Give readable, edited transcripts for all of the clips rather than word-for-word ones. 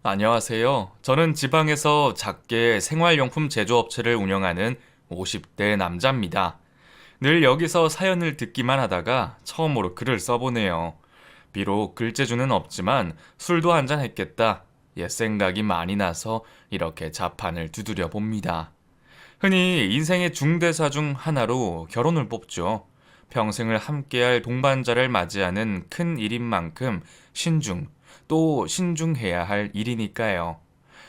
안녕하세요. 저는 지방에서 작게 생활용품 제조업체를 운영하는 50대 남자입니다. 늘 여기서 사연을 듣기만 하다가 처음으로 글을 써보네요. 비록 글재주는 없지만 술도 한잔 했겠다. 옛 생각이 많이 나서 이렇게 자판을 두드려 봅니다. 흔히 인생의 중대사 중 하나로 결혼을 뽑죠. 평생을 함께할 동반자를 맞이하는 큰 일인 만큼 신중, 또 신중해야 할 일이니까요.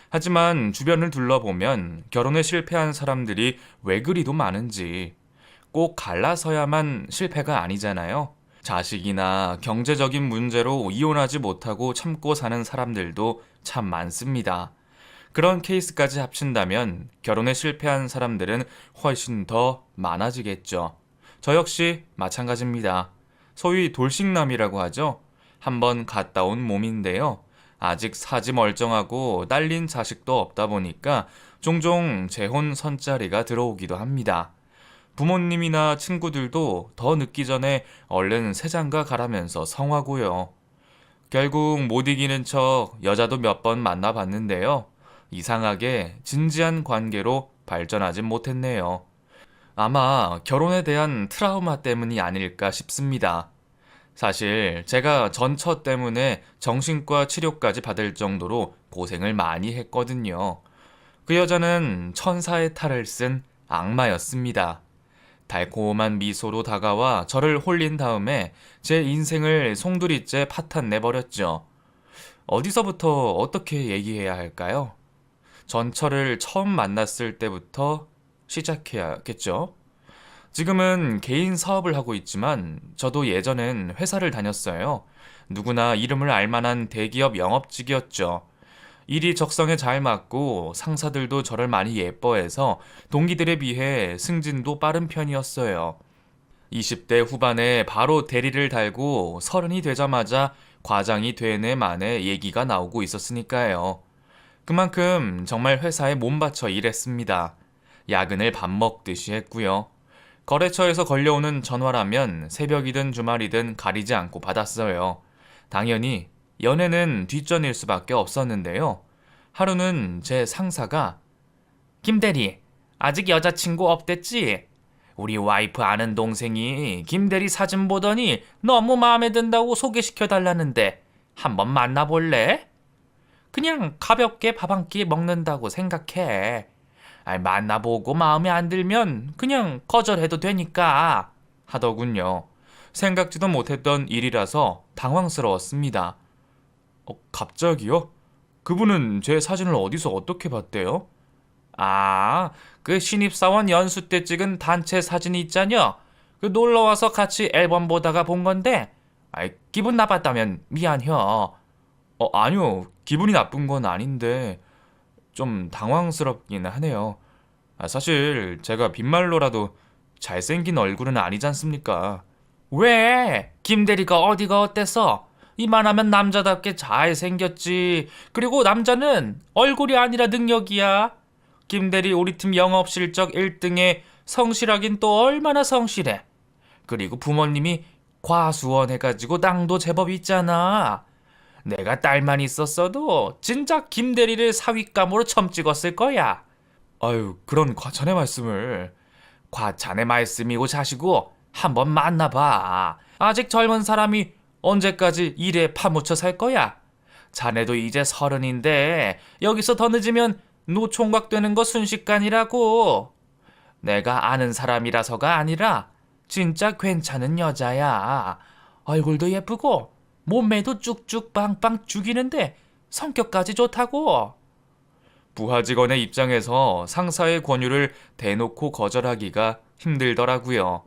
하지만 주변을 둘러보면 결혼에 실패한 사람들이 왜 그리도 많은지 꼭 갈라서야만 실패가 아니잖아요. 자식이나 경제적인 문제로 이혼하지 못하고 참고 사는 사람들도 참 많습니다. 그런 케이스까지 합친다면 결혼에 실패한 사람들은 훨씬 더 많아지겠죠. 저 역시 마찬가지입니다. 소위 돌싱남이라고 하죠. 한번 갔다 온 몸인데요. 아직 사지 멀쩡하고 딸린 자식도 없다 보니까 종종 재혼 선자리가 들어오기도 합니다. 부모님이나 친구들도 더 늦기 전에 얼른 새장가 가라면서 성화고요. 결국 못 이기는 척 여자도 몇 번 만나봤는데요. 이상하게 진지한 관계로 발전하진 못했네요. 아마 결혼에 대한 트라우마 때문이 아닐까 싶습니다. 사실 제가 전처 때문에 정신과 치료까지 받을 정도로 고생을 많이 했거든요. 그 여자는 천사의 탈을 쓴 악마였습니다. 달콤한 미소로 다가와 저를 홀린 다음에 제 인생을 송두리째 파탄 내버렸죠. 어디서부터 어떻게 얘기해야 할까요? 전철을 처음 만났을 때부터 시작해야겠죠. 지금은 개인 사업을 하고 있지만 저도 예전엔 회사를 다녔어요. 누구나 이름을 알 만한 대기업 영업직이었죠. 일이 적성에 잘 맞고 상사들도 저를 많이 예뻐해서 동기들에 비해 승진도 빠른 편이었어요. 20대 후반에 바로 대리를 달고 30이 되자마자 과장이 되네 만에 얘기가 나오고 있었으니까요. 그만큼 정말 회사에 몸바쳐 일했습니다. 야근을 밥 먹듯이 했고요. 거래처에서 걸려오는 전화라면 새벽이든 주말이든 가리지 않고 받았어요. 당연히 연애는 뒷전일 수밖에 없었는데요. 하루는 제 상사가 김대리, 아직 여자친구 없댔지? 우리 와이프 아는 동생이 김대리 사진 보더니 너무 마음에 든다고 소개시켜달라는데 한번 만나볼래? 그냥 가볍게 밥 한 끼 먹는다고 생각해. 만나보고 마음에 안 들면 그냥 거절해도 되니까 하더군요. 생각지도 못했던 일이라서 당황스러웠습니다. 갑자기요? 그분은 제 사진을 어디서 어떻게 봤대요? 아, 그 신입사원 연수 때 찍은 단체 사진이 있잖여. 그 놀러와서 같이 앨범 보다가 본 건데, 기분 나빴다면 미안혀. 아니요. 기분이 나쁜 건 아닌데, 좀 당황스럽긴 하네요. 사실 제가 빈말로라도 잘생긴 얼굴은 아니지 않습니까? 왜? 김대리가 어디가 어때서? 이만하면 남자답게 잘생겼지. 그리고 남자는 얼굴이 아니라 능력이야. 김대리 우리 팀 영업 실적 1등에 성실하긴 또 얼마나 성실해. 그리고 부모님이 과수원 해가지고 땅도 제법 있잖아. 내가 딸만 있었어도 진작 김대리를 사윗감으로 처음 찍었을 거야. 아유, 그런 과찬의 말씀을. 과찬의 말씀이고 자시고 한번 만나봐. 아직 젊은 사람이 언제까지 일에 파묻혀 살 거야? 자네도 이제 30인데 여기서 더 늦으면 노총각 되는 거 순식간이라고. 내가 아는 사람이라서가 아니라 진짜 괜찮은 여자야. 얼굴도 예쁘고 몸매도 쭉쭉 빵빵 죽이는데 성격까지 좋다고. 부하 직원의 입장에서 상사의 권유를 대놓고 거절하기가 힘들더라고요.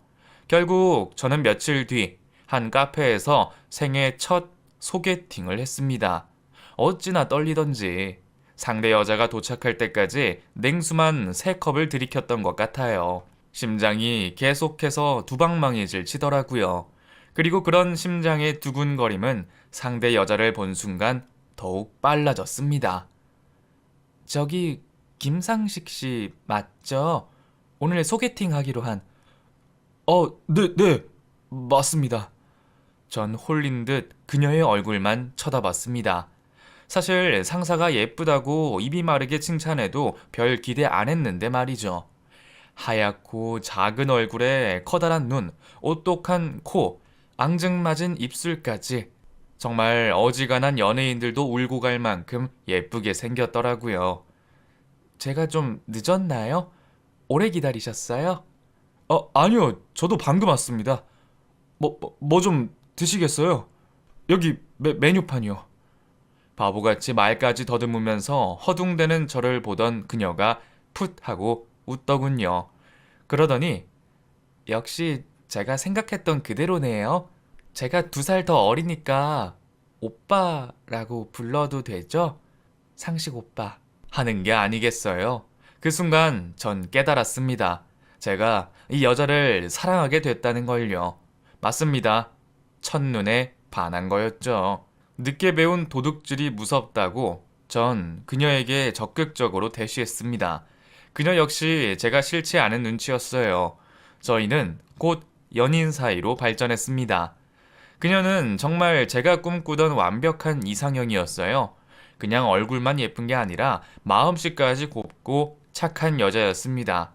결국 저는 며칠 뒤 한 카페에서 생애 첫 소개팅을 했습니다. 어찌나 떨리던지 상대 여자가 도착할 때까지 냉수만 3컵을 들이켰던 것 같아요. 심장이 계속해서 두방망이질 치더라고요. 그리고 그런 심장의 두근거림은 상대 여자를 본 순간 더욱 빨라졌습니다. 저기 김상식 씨 맞죠? 오늘 소개팅 하기로 한. 네, 맞습니다. 전 홀린 듯 그녀의 얼굴만 쳐다봤습니다. 사실 상사가 예쁘다고 입이 마르게 칭찬해도 별 기대 안 했는데 말이죠. 하얗고 작은 얼굴에 커다란 눈, 오똑한 코, 앙증맞은 입술까지 정말 어지간한 연예인들도 울고 갈 만큼 예쁘게 생겼더라고요. 제가 좀 늦었나요? 오래 기다리셨어요? 아니요. 저도 방금 왔습니다. 뭐 좀 드시겠어요? 여기 메뉴판이요. 바보같이 말까지 더듬으면서 허둥대는 저를 보던 그녀가 풋 하고 웃더군요. 그러더니 역시 제가 생각했던 그대로네요. 제가 2살 더 어리니까 오빠라고 불러도 되죠? 상식 오빠 하는 게 아니겠어요. 그 순간 전 깨달았습니다. 제가 이 여자를 사랑하게 됐다는 걸요. 맞습니다. 첫눈에 반한 거였죠. 늦게 배운 도둑질이 무섭다고 전 그녀에게 적극적으로 대시했습니다. 그녀 역시 제가 싫지 않은 눈치였어요. 저희는 곧 연인 사이로 발전했습니다. 그녀는 정말 제가 꿈꾸던 완벽한 이상형이었어요. 그냥 얼굴만 예쁜 게 아니라 마음씨까지 곱고 착한 여자였습니다.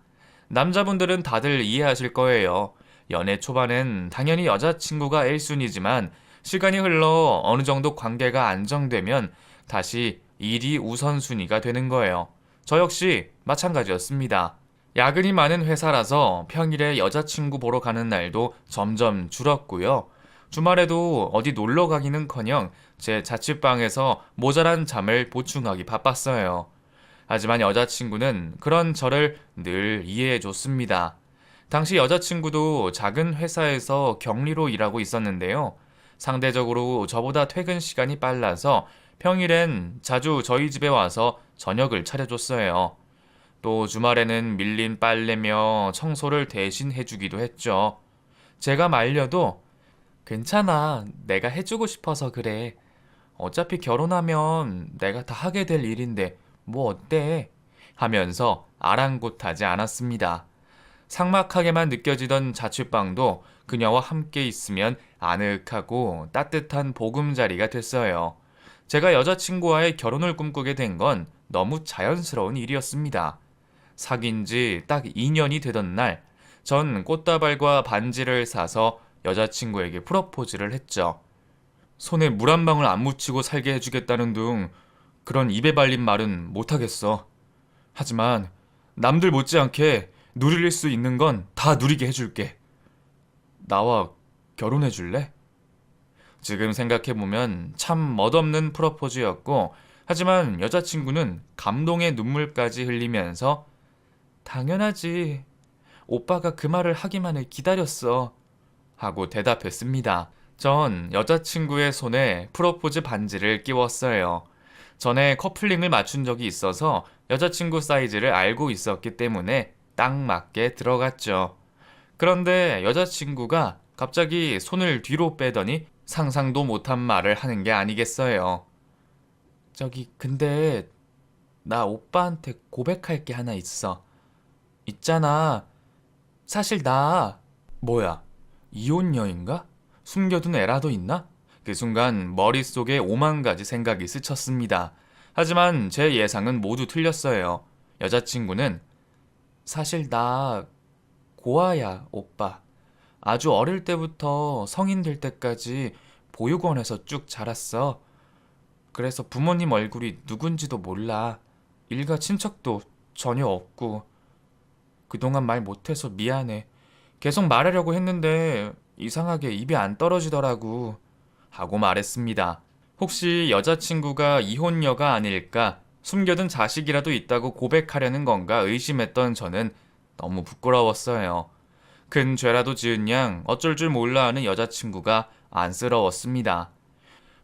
남자분들은 다들 이해하실 거예요. 연애 초반엔 당연히 여자친구가 1순위지만 시간이 흘러 어느 정도 관계가 안정되면 다시 일이 우선순위가 되는 거예요. 저 역시 마찬가지였습니다. 야근이 많은 회사라서 평일에 여자친구 보러 가는 날도 점점 줄었고요. 주말에도 어디 놀러 가기는커녕 제 자취방에서 모자란 잠을 보충하기 바빴어요. 하지만 여자친구는 그런 저를 늘 이해해 줬습니다. 당시 여자친구도 작은 회사에서 격리로 일하고 있었는데요. 상대적으로 저보다 퇴근 시간이 빨라서 평일엔 자주 저희 집에 와서 저녁을 차려줬어요. 또 주말에는 밀린 빨래며 청소를 대신 해주기도 했죠. 제가 말려도 괜찮아. 내가 해주고 싶어서 그래. 어차피 결혼하면 내가 다 하게 될 일인데 뭐 어때? 하면서 아랑곳하지 않았습니다. 삭막하게만 느껴지던 자취방도 그녀와 함께 있으면 아늑하고 따뜻한 보금자리가 됐어요. 제가 여자친구와의 결혼을 꿈꾸게 된 건 너무 자연스러운 일이었습니다. 사귄 지 딱 2년이 되던 날, 전 꽃다발과 반지를 사서 여자친구에게 프러포즈를 했죠. 손에 물 한 방울 안 묻히고 살게 해주겠다는 둥 그런 입에 발린 말은 못하겠어. 하지만 남들 못지않게 누릴 수 있는 건 다 누리게 해줄게. 나와 결혼해 줄래? 지금 생각해보면 참 멋없는 프러포즈였고, 하지만 여자친구는 감동의 눈물까지 흘리면서 당연하지. 오빠가 그 말을 하기만을 기다렸어. 하고 대답했습니다. 전 여자친구의 손에 프러포즈 반지를 끼웠어요. 전에 커플링을 맞춘 적이 있어서 여자친구 사이즈를 알고 있었기 때문에 딱 맞게 들어갔죠. 그런데 여자친구가 갑자기 손을 뒤로 빼더니 상상도 못한 말을 하는 게 아니겠어요. 저기, 근데 나 오빠한테 고백할 게 하나 있어. 있잖아. 사실 나, 뭐야, 이혼녀인가? 숨겨둔 애라도 있나? 그 순간 머릿속에 5만 가지 생각이 스쳤습니다. 하지만 제 예상은 모두 틀렸어요. 여자친구는 사실 나 고아야, 오빠. 아주 어릴 때부터 성인 될 때까지 보육원에서 쭉 자랐어. 그래서 부모님 얼굴이 누군지도 몰라. 일가 친척도 전혀 없고. 그동안 말 못해서 미안해. 계속 말하려고 했는데 이상하게 입이 안 떨어지더라고. 하고 말했습니다. 혹시 여자친구가 이혼녀가 아닐까? 숨겨둔 자식이라도 있다고 고백하려는 건가 의심했던 저는 너무 부끄러웠어요. 큰 죄라도 지은 양 어쩔 줄 몰라 하는 여자친구가 안쓰러웠습니다.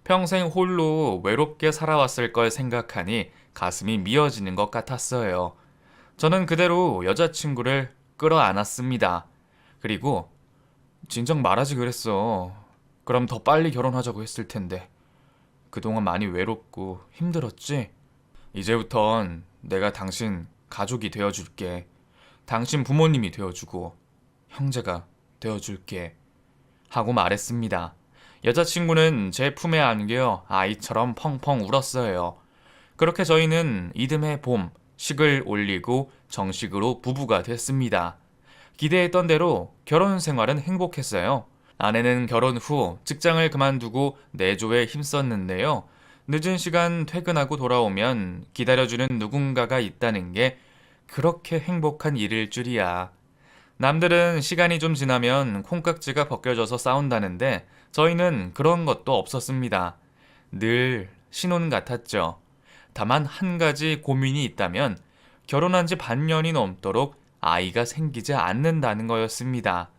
평생 홀로 외롭게 살아왔을 걸 생각하니 가슴이 미어지는 것 같았어요. 저는 그대로 여자친구를 끌어안았습니다. 그리고 진작 말하지 그랬어. 그럼 더 빨리 결혼하자고 했을 텐데. 그동안 많이 외롭고 힘들었지? 이제부턴 내가 당신 가족이 되어줄게. 당신 부모님이 되어주고 형제가 되어줄게. 하고 말했습니다. 여자친구는 제 품에 안겨 아이처럼 펑펑 울었어요. 그렇게 저희는 이듬해 봄 식을 올리고 정식으로 부부가 됐습니다. 기대했던 대로 결혼 생활은 행복했어요. 아내는 결혼 후 직장을 그만두고 내조에 힘썼는데요. 늦은 시간 퇴근하고 돌아오면 기다려주는 누군가가 있다는 게 그렇게 행복한 일일 줄이야. 남들은 시간이 좀 지나면 콩깍지가 벗겨져서 싸운다는데 저희는 그런 것도 없었습니다. 늘 신혼 같았죠. 다만 한 가지 고민이 있다면 결혼한 지 반년이 넘도록 아이가 생기지 않는다는 거였습니다.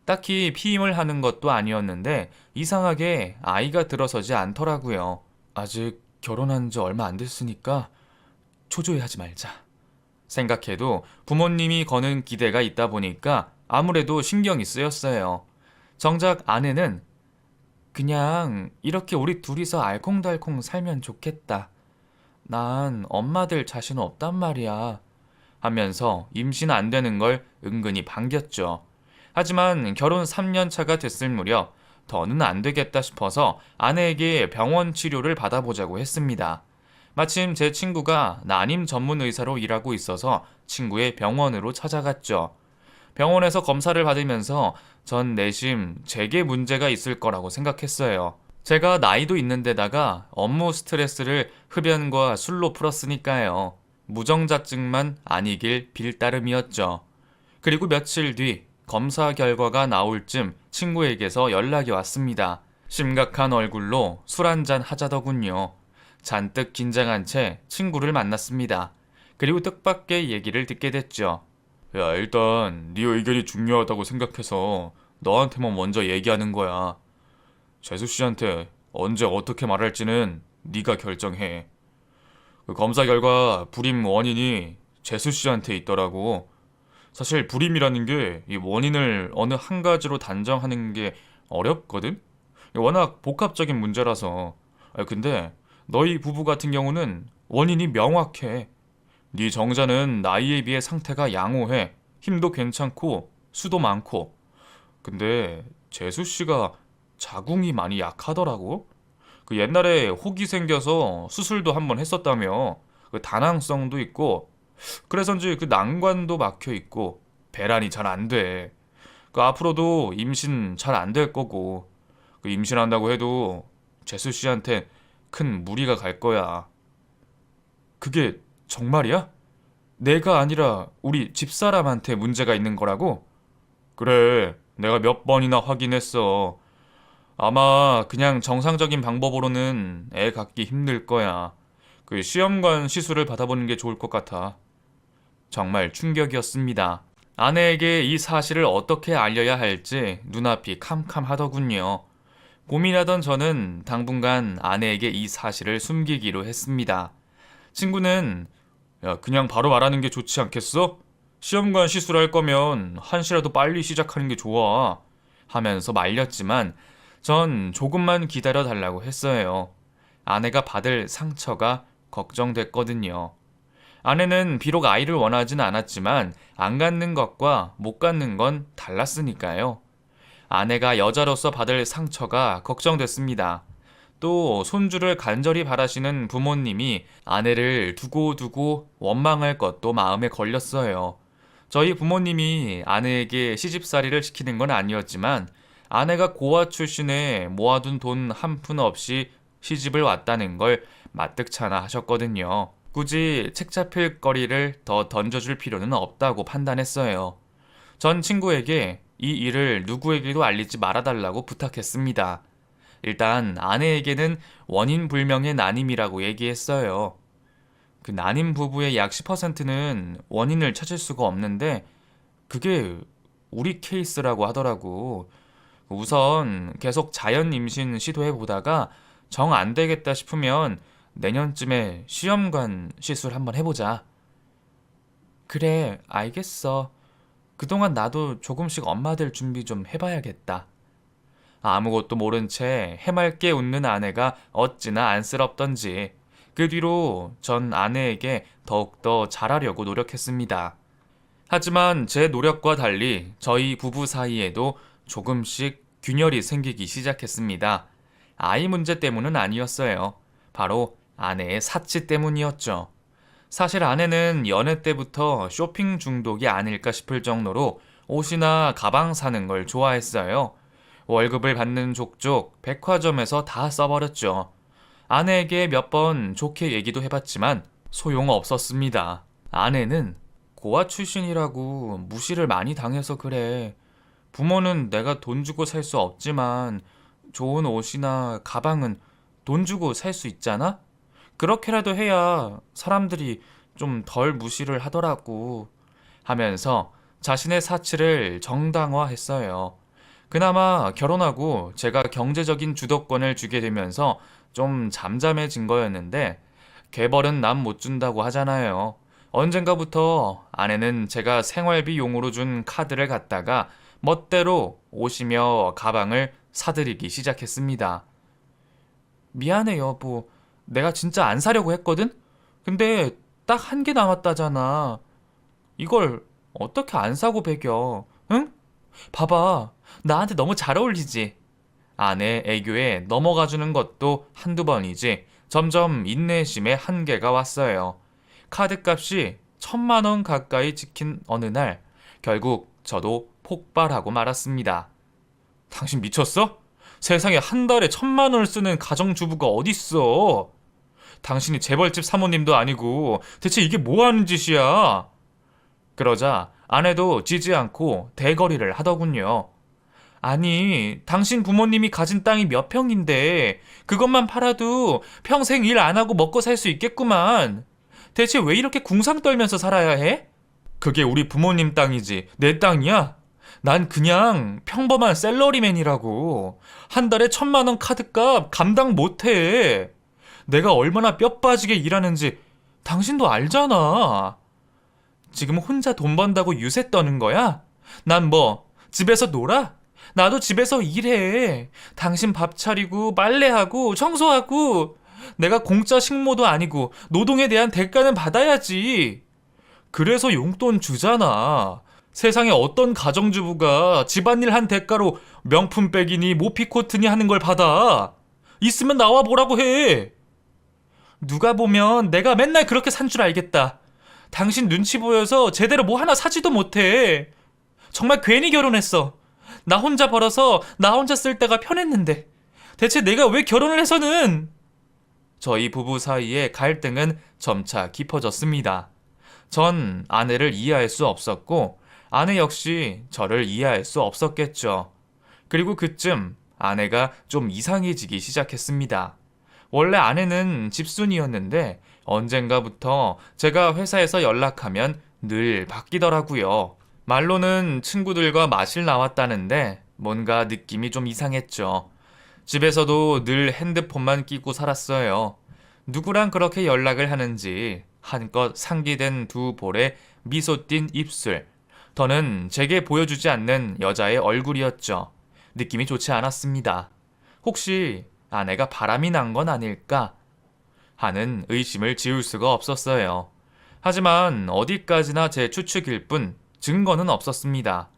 딱히 피임을 하는 것도 아니었는데 이상하게 아이가 들어서지 않더라고요. 아직 결혼한 지 얼마 안 됐으니까 초조해하지 말자. 생각해도 부모님이 거는 기대가 있다 보니까 아무래도 신경이 쓰였어요. 정작 아내는 그냥 이렇게 우리 둘이서 알콩달콩 살면 좋겠다. 난 엄마들 자신 없단 말이야. 하면서 임신 안 되는 걸 은근히 반겼죠. 하지만 결혼 3년 차가 됐을 무렵 더는 안 되겠다 싶어서 아내에게 병원 치료를 받아보자고 했습니다. 마침 제 친구가 난임 전문 의사로 일하고 있어서 친구의 병원으로 찾아갔죠. 병원에서 검사를 받으면서 전 내심 제게 문제가 있을 거라고 생각했어요. 제가 나이도 있는데다가 업무 스트레스를 흡연과 술로 풀었으니까요. 무정자증만 아니길 빌 따름이었죠. 그리고 며칠 뒤 검사 결과가 나올 쯤 친구에게서 연락이 왔습니다. 심각한 얼굴로 술 한잔 하자더군요. 잔뜩 긴장한 채 친구를 만났습니다. 그리고 뜻밖의 얘기를 듣게 됐죠. 야, 일단 네 의견이 중요하다고 생각해서 너한테만 먼저 얘기하는 거야. 재수 씨한테 언제 어떻게 말할지는 네가 결정해. 그 검사 결과 불임 원인이 재수 씨한테 있더라고. 사실 불임이라는 게 이 원인을 어느 한 가지로 단정하는 게 어렵거든? 워낙 복합적인 문제라서. 근데 너희 부부 같은 경우는 원인이 명확해. 네 정자는 나이에 비해 상태가 양호해. 힘도 괜찮고 수도 많고. 근데 재수 씨가 자궁이 많이 약하더라고. 그 옛날에 혹이 생겨서 수술도 한번 했었다며. 그 다낭성도 있고. 그래서인지 그 난관도 막혀 있고 배란이 잘 안 돼. 그 앞으로도 임신 잘 안 될 거고. 그 임신한다고 해도 재수 씨한테 큰 무리가 갈 거야. 그게 정말이야? 내가 아니라 우리 집사람한테 문제가 있는 거라고? 그래, 내가 몇 번이나 확인했어. 아마 그냥 정상적인 방법으로는 애 갖기 힘들 거야. 그 시험관 시술을 받아보는 게 좋을 것 같아. 정말 충격이었습니다. 아내에게 이 사실을 어떻게 알려야 할지 눈앞이 캄캄하더군요. 고민하던 저는 당분간 아내에게 이 사실을 숨기기로 했습니다. 친구는 야, 그냥 바로 말하는 게 좋지 않겠어? 시험관 시술할 거면 한시라도 빨리 시작하는 게 좋아. 하면서 말렸지만 전 조금만 기다려 달라고 했어요. 아내가 받을 상처가 걱정됐거든요. 아내는 비록 아이를 원하진 않았지만 안 갖는 것과 못 갖는 건 달랐으니까요. 아내가 여자로서 받을 상처가 걱정됐습니다. 또 손주를 간절히 바라시는 부모님이 아내를 두고두고 원망할 것도 마음에 걸렸어요. 저희 부모님이 아내에게 시집살이를 시키는 건 아니었지만 아내가 고아 출신에 모아둔 돈 한 푼 없이 시집을 왔다는 걸 마뜩찮아 하셨거든요. 굳이 책 잡힐 거리를 더 던져줄 필요는 없다고 판단했어요. 전 친구에게 이 일을 누구에게도 알리지 말아달라고 부탁했습니다. 일단 아내에게는 원인 불명의 난임이라고 얘기했어요. 그 난임 부부의 약 10%는 원인을 찾을 수가 없는데 그게 우리 케이스라고 하더라고. 우선 계속 자연 임신 시도해 보다가 정 안 되겠다 싶으면 내년쯤에 시험관 시술 한번 해보자. 그래, 알겠어. 그동안 나도 조금씩 엄마 될 준비 좀 해봐야겠다. 아무것도 모른 채 해맑게 웃는 아내가 어찌나 안쓰럽던지 그 뒤로 전 아내에게 더욱더 잘하려고 노력했습니다. 하지만 제 노력과 달리 저희 부부 사이에도 조금씩 균열이 생기기 시작했습니다. 아이 문제 때문은 아니었어요. 바로 아내의 사치 때문이었죠. 사실 아내는 연애 때부터 쇼핑 중독이 아닐까 싶을 정도로 옷이나 가방 사는 걸 좋아했어요. 월급을 받는 족족 백화점에서 다 써버렸죠. 아내에게 몇 번 좋게 얘기도 해봤지만 소용없었습니다. 아내는 고아 출신이라고 무시를 많이 당해서 그래. 부모는 내가 돈 주고 살 수 없지만 좋은 옷이나 가방은 돈 주고 살 수 있잖아? 그렇게라도 해야 사람들이 좀 덜 무시를 하더라고. 하면서 자신의 사치를 정당화했어요. 그나마 결혼하고 제가 경제적인 주도권을 주게 되면서 좀 잠잠해진 거였는데 개벌은 남 못 준다고 하잖아요. 언젠가부터 아내는 제가 생활비 용으로 준 카드를 갖다가 멋대로 옷이며 가방을 사들이기 시작했습니다. 미안해 여보. 내가 진짜 안 사려고 했거든? 근데 딱 한 개 남았다잖아. 이걸 어떻게 안 사고 배겨? 응? 봐봐. 나한테 너무 잘 어울리지? 아내 애교에 넘어가주는 것도 한두 번이지 점점 인내심의 한계가 왔어요. 카드값이 1,000만 원 가까이 찍힌 어느 날 결국 저도 폭발하고 말았습니다. 당신 미쳤어? 세상에 한 달에 1,000만 원을 쓰는 가정주부가 어딨어? 당신이 재벌집 사모님도 아니고 대체 이게 뭐 하는 짓이야? 그러자 아내도 지지 않고 대거리를 하더군요. 아니, 당신 부모님이 가진 땅이 몇 평인데 그것만 팔아도 평생 일 안 하고 먹고 살 수 있겠구만. 대체 왜 이렇게 궁상 떨면서 살아야 해? 그게 우리 부모님 땅이지 내 땅이야? 난 그냥 평범한 셀러리맨이라고. 한 달에 1,000만 원 카드값 감당 못해. 내가 얼마나 뼈 빠지게 일하는지 당신도 알잖아. 지금 혼자 돈 번다고 유세 떠는 거야? 난 뭐 집에서 놀아? 나도 집에서 일해. 당신 밥 차리고 빨래하고 청소하고. 내가 공짜 식모도 아니고 노동에 대한 대가는 받아야지. 그래서 용돈 주잖아. 세상에 어떤 가정주부가 집안일 한 대가로 명품백이니 모피코트니 하는 걸 받아. 있으면 나와 보라고 해. 누가 보면 내가 맨날 그렇게 산 줄 알겠다. 당신 눈치 보여서 제대로 뭐 하나 사지도 못해. 정말 괜히 결혼했어. 나 혼자 벌어서 나 혼자 쓸 때가 편했는데 대체 내가 왜 결혼을 해서는. 저희 부부 사이의 갈등은 점차 깊어졌습니다. 전 아내를 이해할 수 없었고 아내 역시 저를 이해할 수 없었겠죠. 그리고 그쯤 아내가 좀 이상해지기 시작했습니다. 원래 아내는 집순이였는데 언젠가부터 제가 회사에서 연락하면 늘 바뀌더라고요. 말로는 친구들과 마실 나왔다는데 뭔가 느낌이 좀 이상했죠. 집에서도 늘 핸드폰만 끼고 살았어요. 누구랑 그렇게 연락을 하는지 한껏 상기된 두 볼에 미소 띤 입술. 더는 제게 보여주지 않는 여자의 얼굴이었죠. 느낌이 좋지 않았습니다. 혹시 아내가 바람이 난 건 아닐까 하는 의심을 지울 수가 없었어요. 하지만 어디까지나 제 추측일 뿐 증거는 없었습니다.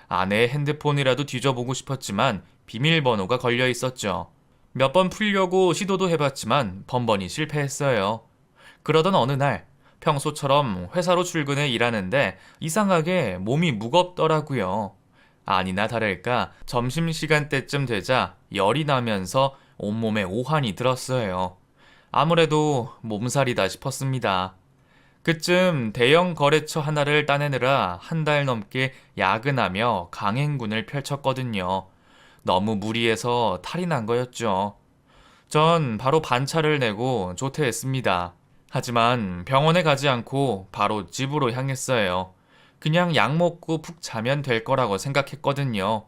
아내의 핸드폰이라도 뒤져보고 싶었지만 비밀번호가 걸려 있었죠. 몇 번 풀려고 시도도 해봤지만 번번이 실패했어요. 그러던 어느 날 평소처럼 회사로 출근해 일하는데 이상하게 몸이 무겁더라고요. 아니나 다를까 점심시간 때쯤 되자 열이 나면서 온몸에 오한이 들었어요. 아무래도 몸살이다 싶었습니다. 그쯤 대형 거래처 하나를 따내느라 한 달 넘게 야근하며 강행군을 펼쳤거든요. 너무 무리해서 탈이 난 거였죠. 전 바로 반차를 내고 조퇴했습니다. 하지만 병원에 가지 않고 바로 집으로 향했어요. 그냥 약 먹고 푹 자면 될 거라고 생각했거든요.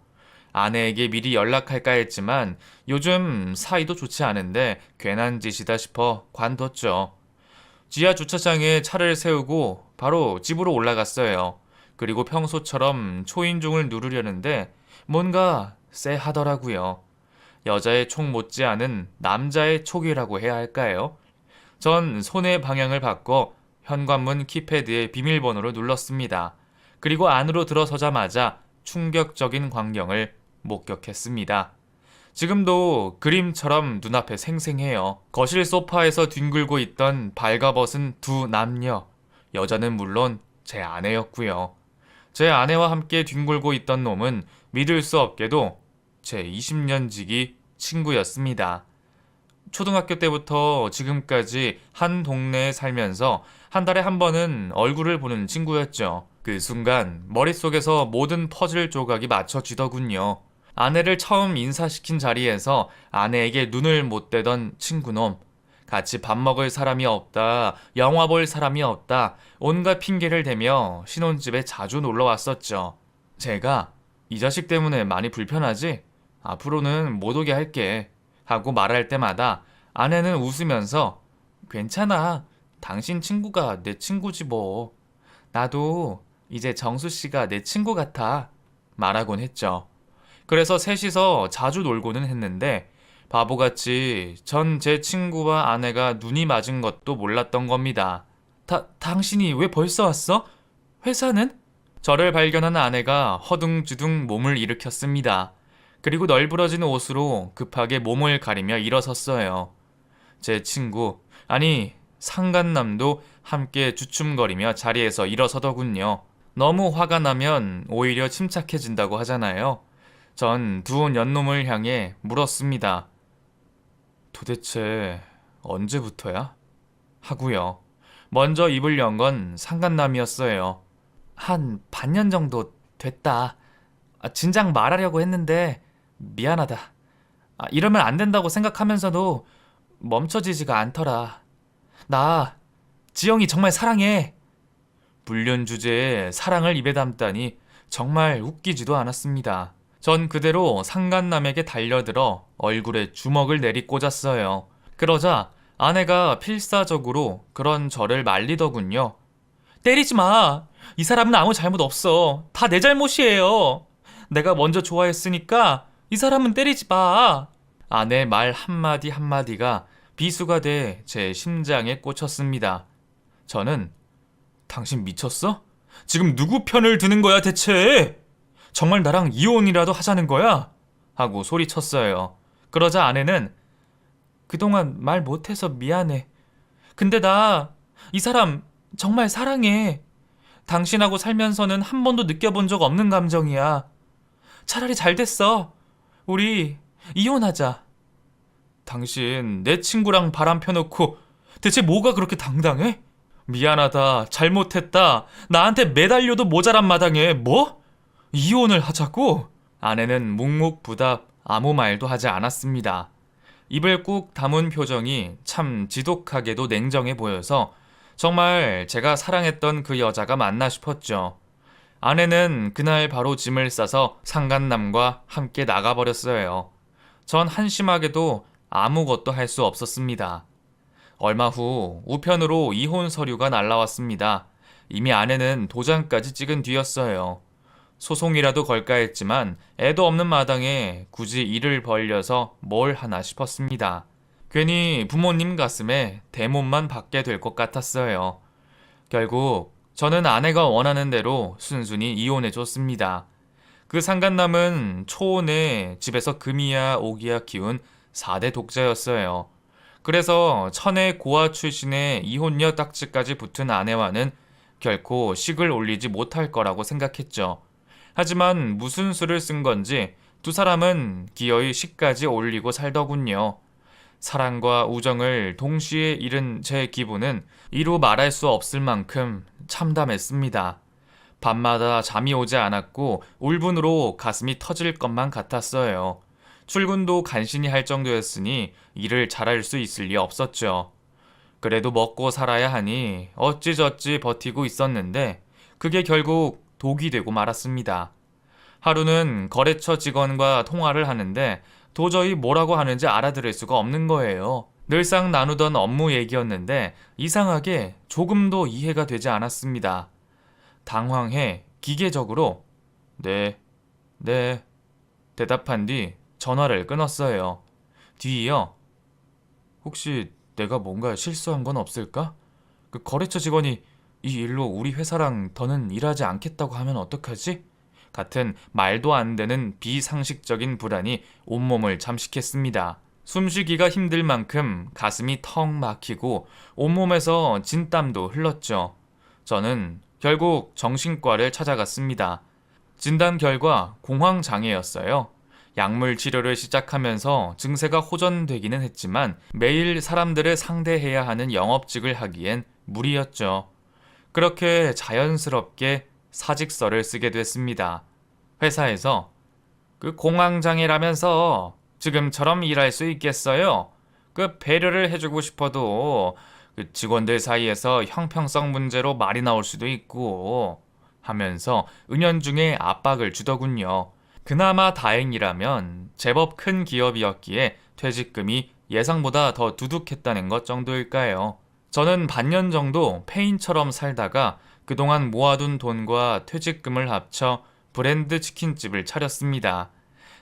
아내에게 미리 연락할까 했지만 요즘 사이도 좋지 않은데 괜한 짓이다 싶어 관뒀죠. 지하 주차장에 차를 세우고 바로 집으로 올라갔어요. 그리고 평소처럼 초인종을 누르려는데 뭔가 쎄하더라고요. 여자의 촉 못지않은 남자의 촉이라고 해야 할까요? 전 손의 방향을 바꿔 현관문 키패드의 비밀번호를 눌렀습니다. 그리고 안으로 들어서자마자 충격적인 광경을 목격했습니다. 지금도 그림처럼 눈앞에 생생해요. 거실 소파에서 뒹굴고 있던 발가벗은 두 남녀. 여자는 물론 제 아내였고요. 제 아내와 함께 뒹굴고 있던 놈은 믿을 수 없게도 제 20년 지기 친구였습니다. 초등학교 때부터 지금까지 한 동네에 살면서 한 달에 한 번은 얼굴을 보는 친구였죠. 그 순간 머릿속에서 모든 퍼즐 조각이 맞춰지더군요. 아내를 처음 인사시킨 자리에서 아내에게 눈을 못 떼던 친구놈. 같이 밥 먹을 사람이 없다, 영화 볼 사람이 없다, 온갖 핑계를 대며 신혼집에 자주 놀러 왔었죠. 제가 이 자식 때문에 많이 불편하지? 앞으로는 못 오게 할게. 하고 말할 때마다 아내는 웃으면서 괜찮아. 당신 친구가 내 친구지 뭐. 나도 이제 정수 씨가 내 친구 같아. 말하곤 했죠. 그래서 셋이서 자주 놀고는 했는데 바보같이 전 제 친구와 아내가 눈이 맞은 것도 몰랐던 겁니다. 당신이 왜 벌써 왔어? 회사는? 저를 발견한 아내가 허둥지둥 몸을 일으켰습니다. 그리고 널브러진 옷으로 급하게 몸을 가리며 일어섰어요. 제 친구, 아니 상간남도 함께 주춤거리며 자리에서 일어서더군요. 너무 화가 나면 오히려 침착해진다고 하잖아요. 전 두 년놈을 향해 물었습니다. 도대체 언제부터야? 하고요. 먼저 입을 연 건 상간남이었어요. 한 반년 정도 됐다. 진작 말하려고 했는데 미안하다. 이러면 안 된다고 생각하면서도 멈춰지지가 않더라. 나 지영이 정말 사랑해. 불륜 주제에 사랑을 입에 담다니 정말 웃기지도 않았습니다. 전 그대로 상간남에게 달려들어 얼굴에 주먹을 내리꽂았어요. 그러자 아내가 필사적으로 그런 저를 말리더군요. 때리지 마. 이 사람은 아무 잘못 없어. 다 내 잘못이에요. 내가 먼저 좋아했으니까 이 사람은 때리지 마. 아내 말 한마디 한마디가 비수가 돼 제 심장에 꽂혔습니다. 저는 당신 미쳤어? 지금 누구 편을 드는 거야 대체? 정말 나랑 이혼이라도 하자는 거야? 하고 소리쳤어요. 그러자 아내는 그동안 말 못해서 미안해. 근데 나 이 사람 정말 사랑해. 당신하고 살면서는 한 번도 느껴본 적 없는 감정이야. 차라리 잘 됐어. 우리 이혼하자. 당신 내 친구랑 바람 펴놓고 대체 뭐가 그렇게 당당해? 미안하다, 잘못했다, 나한테 매달려도 모자란 마당에 뭐? 이혼을 하자고? 아내는 묵묵부답 아무 말도 하지 않았습니다. 입을 꾹 다문 표정이 참 지독하게도 냉정해 보여서 정말 제가 사랑했던 그 여자가 맞나 싶었죠. 아내는 그날 바로 짐을 싸서 상간남과 함께 나가버렸어요. 전 한심하게도 아무것도 할 수 없었습니다. 얼마 후 우편으로 이혼 서류가 날라왔습니다. 이미 아내는 도장까지 찍은 뒤였어요. 소송이라도 걸까 했지만 애도 없는 마당에 굳이 일을 벌려서 뭘 하나 싶었습니다. 괜히 부모님 가슴에 대못만 받게 될 것 같았어요. 결국 저는 아내가 원하는 대로 순순히 이혼해줬습니다. 그 상간남은 초혼에 집에서 금이야 오기야 키운 4대 독자였어요. 그래서 천의 고아 출신의 이혼녀 딱지까지 붙은 아내와는 결코 식을 올리지 못할 거라고 생각했죠. 하지만 무슨 수를 쓴 건지 두 사람은 기어이 식까지 올리고 살더군요. 사랑과 우정을 동시에 잃은 제 기분은 이루 말할 수 없을 만큼 참담했습니다. 밤마다 잠이 오지 않았고 울분으로 가슴이 터질 것만 같았어요. 출근도 간신히 할 정도였으니 일을 잘할 수 있을 리 없었죠. 그래도 먹고 살아야 하니 어찌저찌 버티고 있었는데 그게 결국 독이 되고 말았습니다. 하루는 거래처 직원과 통화를 하는데 도저히 뭐라고 하는지 알아들을 수가 없는 거예요. 늘상 나누던 업무 얘기였는데 이상하게 조금도 이해가 되지 않았습니다. 당황해 기계적으로 네 대답한 뒤 전화를 끊었어요. 뒤이어 혹시 내가 뭔가 실수한 건 없을까? 그 거래처 직원이 이 일로 우리 회사랑 더는 일하지 않겠다고 하면 어떡하지? 같은 말도 안 되는 비상식적인 불안이 온몸을 잠식했습니다. 숨쉬기가 힘들 만큼 가슴이 턱 막히고 온몸에서 진땀도 흘렀죠. 저는 결국 정신과를 찾아갔습니다. 진단 결과 공황장애였어요. 약물 치료를 시작하면서 증세가 호전되기는 했지만 매일 사람들을 상대해야 하는 영업직을 하기엔 무리였죠. 그렇게 자연스럽게 사직서를 쓰게 됐습니다. 회사에서 그 공황장애라면서 지금처럼 일할 수 있겠어요? 그 배려를 해주고 싶어도 그 직원들 사이에서 형평성 문제로 말이 나올 수도 있고 하면서 은연중에 압박을 주더군요. 그나마 다행이라면 제법 큰 기업이었기에 퇴직금이 예상보다 더 두둑했다는 것 정도일까요? 저는 반년 정도 폐인처럼 살다가 그동안 모아둔 돈과 퇴직금을 합쳐 브랜드 치킨집을 차렸습니다.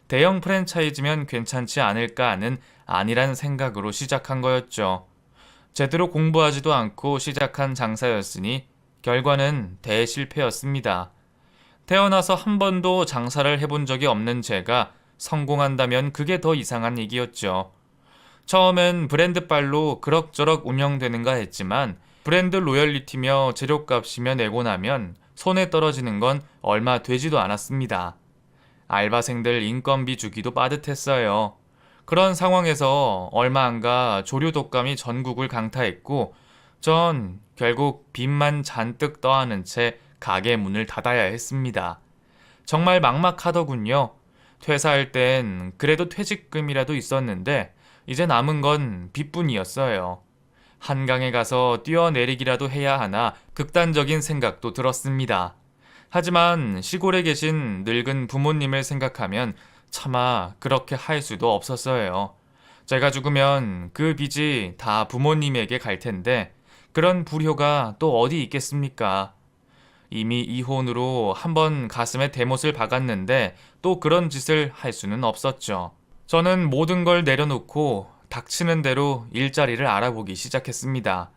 대형 프랜차이즈면 괜찮지 않을까 하는 안일한 생각으로 시작한 거였죠. 제대로 공부하지도 않고 시작한 장사였으니 결과는 대실패였습니다. 태어나서 한 번도 장사를 해본 적이 없는 제가 성공한다면 그게 더 이상한 얘기였죠. 처음엔 브랜드빨로 그럭저럭 운영되는가 했지만 브랜드 로열리티며 재료값이며 내고 나면 손에 떨어지는 건 얼마 되지도 않았습니다. 알바생들 인건비 주기도 빠듯했어요. 그런 상황에서 얼마 안가 조류 독감이 전국을 강타했고 전 결국 빚만 잔뜩 떠안은 채 가게 문을 닫아야 했습니다. 정말 막막하더군요. 퇴사할 땐 그래도 퇴직금이라도 있었는데 이제 남은 건 빚뿐이었어요. 한강에 가서 뛰어내리기라도 해야 하나 극단적인 생각도 들었습니다. 하지만 시골에 계신 늙은 부모님을 생각하면 차마 그렇게 할 수도 없었어요. 제가 죽으면 그 빚이 다 부모님에게 갈 텐데 그런 불효가 또 어디 있겠습니까? 이미 이혼으로 한번 가슴에 대못을 박았는데 또 그런 짓을 할 수는 없었죠. 저는 모든 걸 내려놓고 닥치는 대로 일자리를 알아보기 시작했습니다.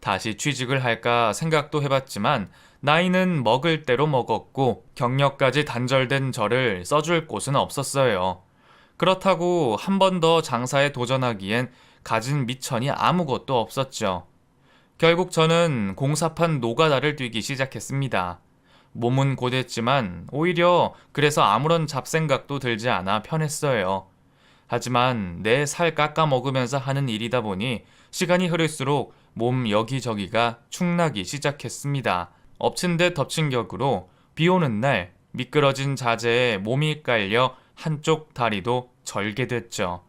다시 취직을 할까 생각도 해봤지만 나이는 먹을 대로 먹었고 경력까지 단절된 저를 써줄 곳은 없었어요. 그렇다고 한 번 더 장사에 도전하기엔 가진 미천이 아무것도 없었죠. 결국 저는 공사판 노가다를 뛰기 시작했습니다. 몸은 고됐지만 오히려 그래서 아무런 잡생각도 들지 않아 편했어요. 하지만 내 살 깎아 먹으면서 하는 일이다 보니 시간이 흐를수록 몸 여기저기가 축나기 시작했습니다. 엎친 데 덮친 격으로 비 오는 날 미끄러진 자재에 몸이 깔려 한쪽 다리도 절게 됐죠.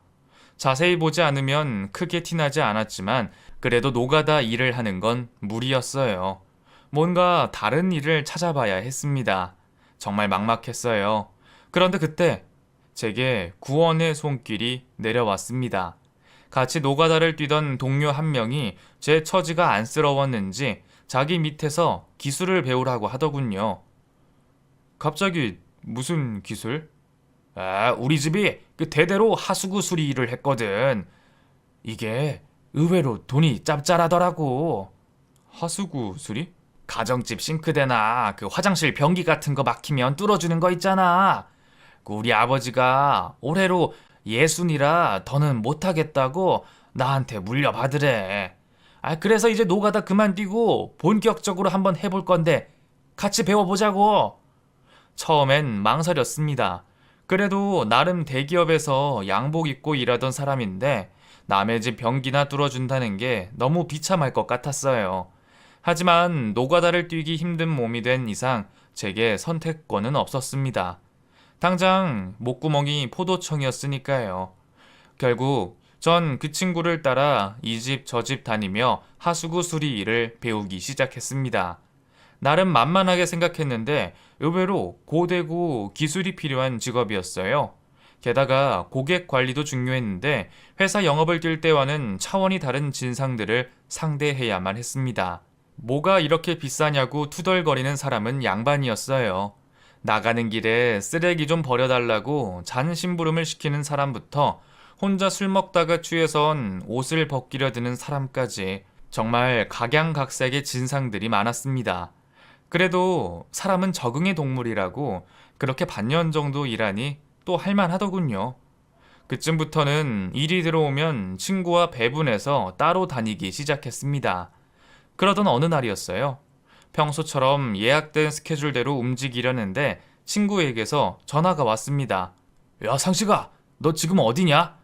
자세히 보지 않으면 크게 티나지 않았지만 그래도 노가다 일을 하는 건 무리였어요. 뭔가 다른 일을 찾아봐야 했습니다. 정말 막막했어요. 그런데 그때 제게 구원의 손길이 내려왔습니다. 같이 노가다를 뛰던 동료 한 명이 제 처지가 안쓰러웠는지 자기 밑에서 기술을 배우라고 하더군요. 갑자기 무슨 기술? 우리 집이 그 대대로 하수구 수리 일을 했거든. 이게 의외로 돈이 짭짤하더라고. 하수구 수리? 가정집 싱크대나 그 화장실 변기 같은 거 막히면 뚫어주는 거 있잖아. 그 우리 아버지가 올해로 60이라 더는 못하겠다고 나한테 물려받으래. 그래서 이제 노가다 그만두고 본격적으로 한번 해볼 건데 같이 배워보자고. 처음엔 망설였습니다. 그래도 나름 대기업에서 양복 입고 일하던 사람인데 남의 집 변기나 뚫어준다는 게 너무 비참할 것 같았어요. 하지만 노가다를 뛰기 힘든 몸이 된 이상 제게 선택권은 없었습니다. 당장 목구멍이 포도청이었으니까요. 결국 전 그 친구를 따라 이 집 저 집 다니며 하수구 수리 일을 배우기 시작했습니다. 나름 만만하게 생각했는데 의외로 고되고 기술이 필요한 직업이었어요. 게다가 고객 관리도 중요했는데 회사 영업을 뛸 때와는 차원이 다른 진상들을 상대해야만 했습니다. 뭐가 이렇게 비싸냐고 투덜거리는 사람은 양반이었어요. 나가는 길에 쓰레기 좀 버려달라고 잔심부름을 시키는 사람부터 혼자 술 먹다가 취해선 옷을 벗기려 드는 사람까지 정말 각양각색의 진상들이 많았습니다. 그래도 사람은 적응의 동물이라고 그렇게 반년 정도 일하니 또 할만하더군요. 그쯤부터는 일이 들어오면 친구와 배분해서 따로 다니기 시작했습니다. 그러던 어느 날이었어요. 평소처럼 예약된 스케줄대로 움직이려는데 친구에게서 전화가 왔습니다. 야, 상식아, 너 지금 어디냐?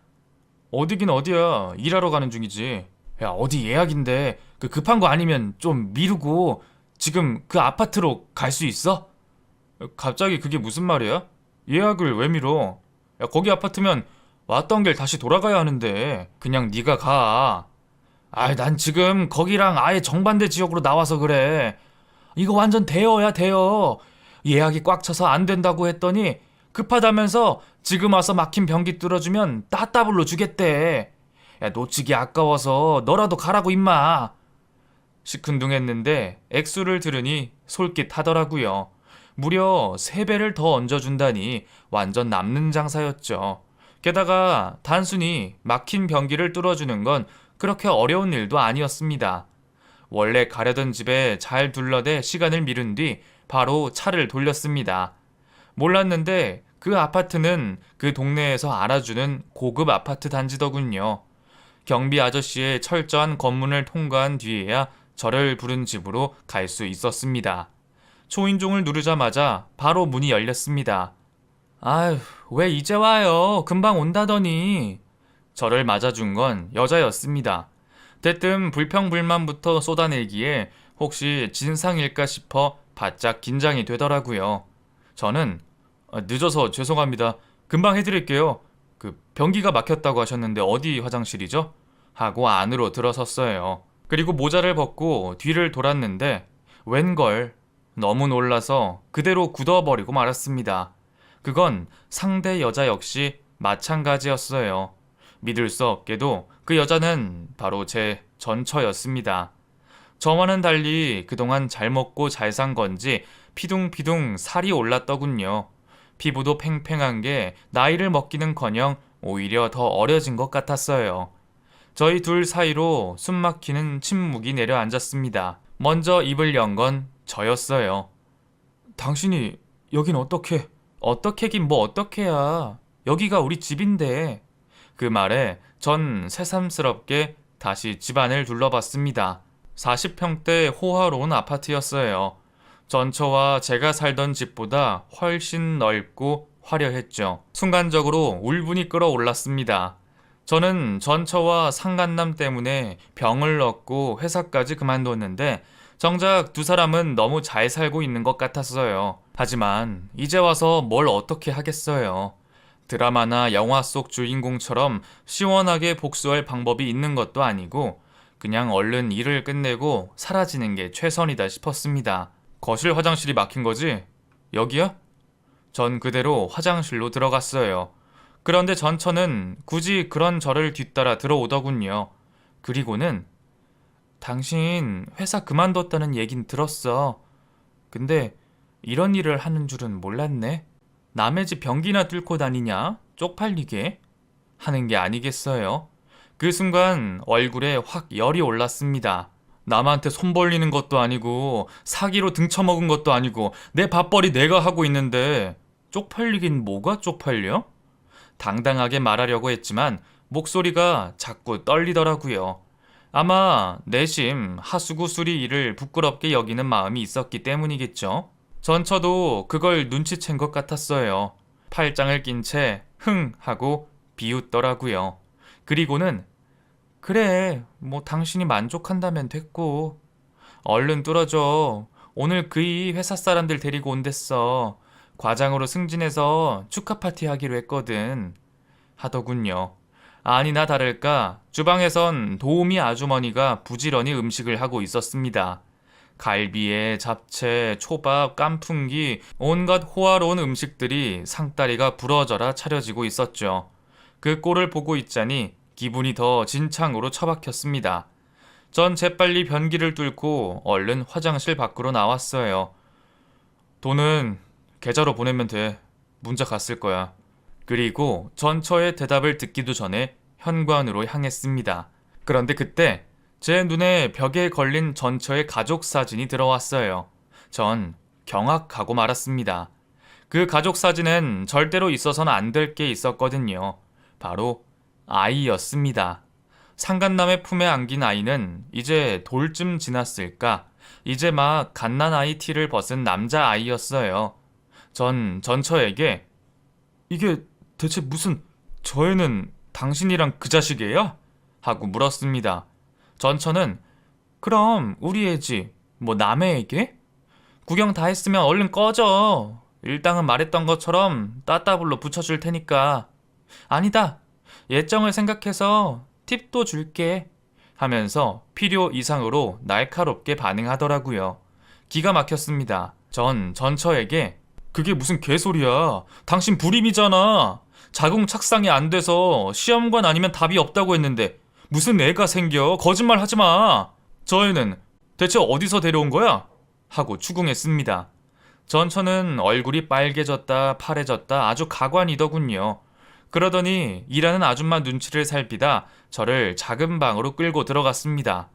어디긴 어디야. 일하러 가는 중이지. 야, 어디 예약인데 그 급한 거 아니면 좀 미루고 지금 그 아파트로 갈 수 있어? 갑자기 그게 무슨 말이야? 예약을 왜 미뤄? 야, 거기 아파트면 왔던 길 다시 돌아가야 하는데 그냥 네가 가. 아이, 난 지금 거기랑 아예 정반대 지역으로 나와서 그래. 이거 완전 대여야, 대여. 예약이 꽉 차서 안 된다고 했더니 급하다면서 지금 와서 막힌 변기 뚫어주면 따따블로 주겠대. 야, 놓치기 아까워서 너라도 가라고 임마. 시큰둥했는데 액수를 들으니 솔깃하더라고요. 무려 3배를 더 얹어준다니 완전 남는 장사였죠. 게다가 단순히 막힌 변기를 뚫어주는 건 그렇게 어려운 일도 아니었습니다. 원래 가려던 집에 잘 둘러대 시간을 미룬 뒤 바로 차를 돌렸습니다. 몰랐는데 그 아파트는 그 동네에서 알아주는 고급 아파트 단지더군요. 경비 아저씨의 철저한 검문을 통과한 뒤에야 저를 부른 집으로 갈 수 있었습니다. 초인종을 누르자마자 바로 문이 열렸습니다. 아휴, 왜 이제 와요? 금방 온다더니. 저를 맞아준 건 여자였습니다. 대뜸 불평불만부터 쏟아내기에 혹시 진상일까 싶어 바짝 긴장이 되더라고요. 저는 늦어서 죄송합니다. 금방 해드릴게요. 그 변기가 막혔다고 하셨는데 어디 화장실이죠? 하고 안으로 들어섰어요. 그리고 모자를 벗고 뒤를 돌았는데 웬걸 너무 놀라서 그대로 굳어버리고 말았습니다. 그건 상대 여자 역시 마찬가지였어요. 믿을 수 없게도 그 여자는 바로 제 전처였습니다. 저와는 달리 그동안 잘 먹고 잘 산 건지 피둥피둥 살이 올랐더군요. 피부도 팽팽한 게 나이를 먹기는커녕 오히려 더 어려진 것 같았어요. 저희 둘 사이로 숨막히는 침묵이 내려앉았습니다. 먼저 입을 연 건 저였어요. 당신이 여긴 어떻게긴 뭐 어떻게야. 여기가 우리 집인데. 그 말에 전 새삼스럽게 다시 집안을 둘러봤습니다. 40평대 호화로운 아파트였어요. 전처와 제가 살던 집보다 훨씬 넓고 화려했죠. 순간적으로 울분이 끓어올랐습니다. 저는 전처와 상간남 때문에 병을 얻고 회사까지 그만뒀는데 정작 두 사람은 너무 잘 살고 있는 것 같았어요. 하지만 이제 와서 뭘 어떻게 하겠어요. 드라마나 영화 속 주인공처럼 시원하게 복수할 방법이 있는 것도 아니고 그냥 얼른 일을 끝내고 사라지는 게 최선이다 싶었습니다. 거실 화장실이 막힌 거지? 여기야? 전 그대로 화장실로 들어갔어요. 그런데 전처는 굳이 그런 저를 뒤따라 들어오더군요. 그리고는 당신 회사 그만뒀다는 얘긴 들었어. 근데 이런 일을 하는 줄은 몰랐네. 남의 집 변기나 뚫고 다니냐? 쪽팔리게? 하는 게 아니겠어요? 그 순간 얼굴에 확 열이 올랐습니다. 남한테 손 벌리는 것도 아니고 사기로 등쳐먹은 것도 아니고 내 밥벌이 내가 하고 있는데 쪽팔리긴 뭐가 쪽팔려? 당당하게 말하려고 했지만 목소리가 자꾸 떨리더라고요. 아마 내심 하수구 수리 일을 부끄럽게 여기는 마음이 있었기 때문이겠죠. 전처도 그걸 눈치챈 것 같았어요. 팔짱을 낀 채 흥 하고 비웃더라고요. 그리고는 그래, 뭐 당신이 만족한다면 됐고 얼른 뚫어줘. 오늘 그이 회사 사람들 데리고 온댔어. 과장으로 승진해서 축하 파티 하기로 했거든. 하더군요. 아니나 다를까 주방에선 도우미 아주머니가 부지런히 음식을 하고 있었습니다. 갈비에 잡채, 초밥, 깐풍기, 온갖 호화로운 음식들이 상다리가 부러져라 차려지고 있었죠. 그 꼴을 보고 있자니 기분이 더 진창으로 처박혔습니다. 전 재빨리 변기를 뚫고 얼른 화장실 밖으로 나왔어요. 돈은 계좌로 보내면 돼. 문자 갔을 거야. 그리고 전처의 대답을 듣기도 전에 현관으로 향했습니다. 그런데 그때 제 눈에 벽에 걸린 전처의 가족 사진이 들어왔어요. 전 경악하고 말았습니다. 그 가족 사진엔 절대로 있어서는 안 될 게 있었거든요. 바로 아이였습니다. 상간남의 품에 안긴 아이는 이제 돌쯤 지났을까? 이제 막 갓난아이 티를 벗은 남자아이였어요. 전 전처에게 이게 대체 무슨 저 애는 당신이랑 그 자식이에요? 하고 물었습니다. 전처는 그럼 우리 애지 뭐 남의 애게? 구경 다 했으면 얼른 꺼져. 일당은 말했던 것처럼 따따블로 붙여줄 테니까. 아니다. 예정을 생각해서 팁도 줄게. 하면서 필요 이상으로 날카롭게 반응하더라고요. 기가 막혔습니다. 전 전처에게 그게 무슨 개소리야. 당신 불임이잖아. 자궁 착상이 안 돼서 시험관 아니면 답이 없다고 했는데 무슨 애가 생겨. 거짓말 하지 마. 저 애는 대체 어디서 데려온 거야? 하고 추궁했습니다. 전처는 얼굴이 빨개졌다 파래졌다 아주 가관이더군요. 그러더니 일하는 아줌마 눈치를 살피다 저를 작은 방으로 끌고 들어갔습니다.